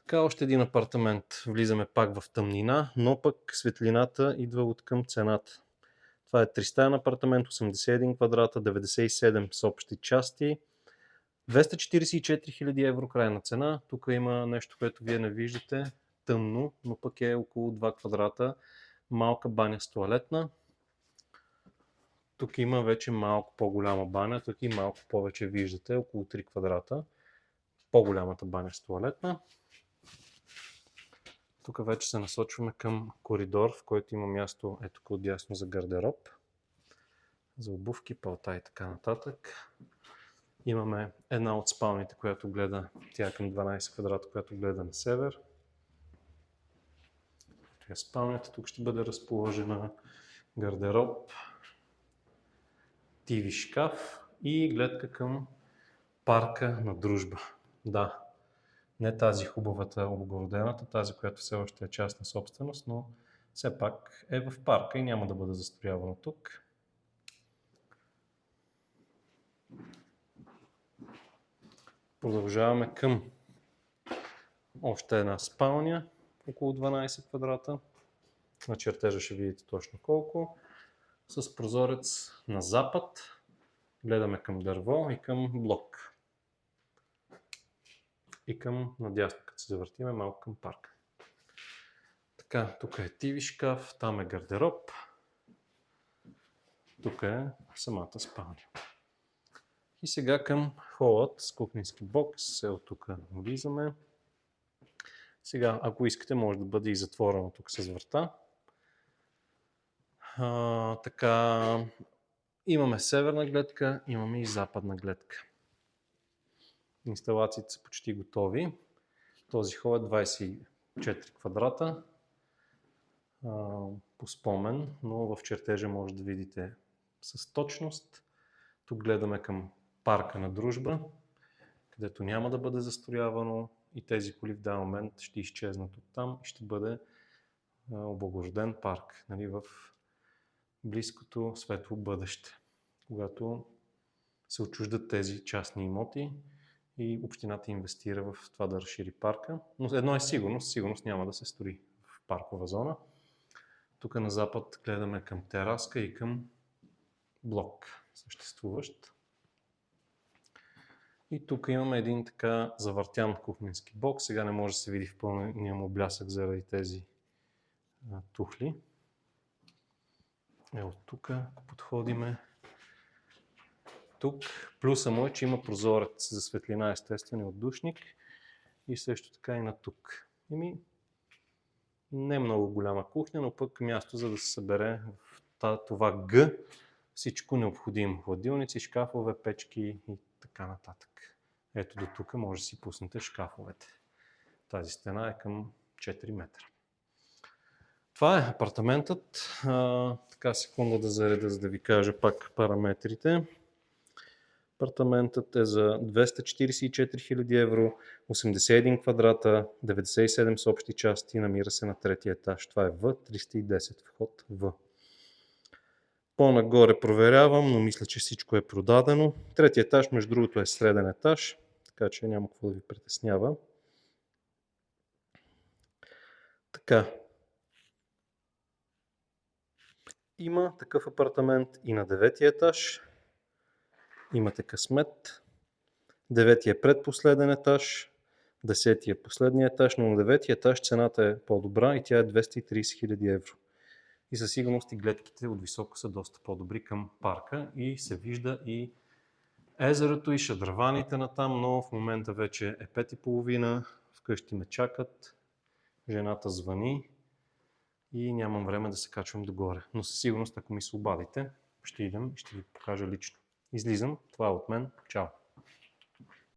Така, още един апартамент. Влизаме пак в тъмнина, но пък светлината идва от към цената. Това е 300 апартамент, 81 квадрата, 97 с общи части. 244 000 евро крайна цена. Тук има нещо, което вие не виждате. Тъмно, но пък е около 2 квадрата. Малка баня с тоалетна. Тук има вече малко по-голяма баня. Тук и малко повече виждате, около 3 квадрата. По-голямата баня с тоалетна. Тук вече се насочваме към коридор, в който има място ето тук отдясно за гардероб, за обувки, палта и така нататък. Имаме една от спалните, която гледа, тя е към 12 квадрата, която гледа на север. Това е спалнята, тук ще бъде разположена гардероб, TV шкаф и гледка към парка на Дружба. Да, не тази хубавата обгородената, тази, която все още е частна собственост, но все пак е в парка и няма да бъде застроявано тук. Продължаваме към още една спалня, около 12 квадрата. На чертежа ще видите точно колко. С прозорец на запад. Гледаме към дърво и към блок. И към надясно, като се завъртиме малко към парка. Така, тук е TV шкаф, там е гардероб. Тук е самата спалня. И сега към холът с кухненски бокс. От тук влизаме. Сега, ако искате, може да бъде и затворено тук с врата. Така, имаме северна гледка, имаме и западна гледка. Инсталациите са почти готови. Този хол е 24 квадрата. По спомен, но в чертежа може да видите с точност. Тук гледаме към парка на Дружба, където няма да бъде застроявано и тези коли в даден момент ще изчезнат оттам и ще бъде облагороден парк, нали, в близкото светло бъдеще, когато се отчуждат тези частни имоти и общината инвестира в това да разшири парка. Но едно е сигурно, сигурност няма да се строи в паркова зона. Тук на запад гледаме към тераска и към блок съществуващ. И тук имаме един така завъртян кухненски бокс. Сега не може да се види в пълния му блясък заради тези тухли. От тук, ако подходиме, тук плюса му е, че има прозорец за светлина, естествен и отдушник. И също така и на тук. Не много голяма кухня, но пък място за да се събере в това Г всичко необходимо. Хладилници, шкафове, печки и така нататък. Ето до тук може да си пуснете шкафовете. Тази стена е към 4 метра. Това е апартаментът. Така, секунда да зареда, за да ви кажа пак параметрите. Апартаментът е за 244 000 евро, 81 квадрата, 97 с общи части, намира се на третия етаж. Това е В, 310 вход В. По-нагоре проверявам, но мисля, че всичко е продадено. Третия етаж, между другото, е среден етаж, така че няма какво да ви притеснява. Така. Има такъв апартамент и на 9-ти етаж. Имате късмет. 9-ти е предпоследен етаж, 10-ти е последния етаж, но на 9-ти етаж цената е по-добра и тя е 230 000 евро. И със сигурност и гледките от високо са доста по-добри към парка и се вижда и езерото и шадраваните натам, но в момента вече е 5:30, вкъщи ме чакат, жената звъни и нямам време да се качвам догоре. Но със сигурност, ако ми се обадите, ще идем и ще ви покажа лично. Излизам, това е от мен, чао!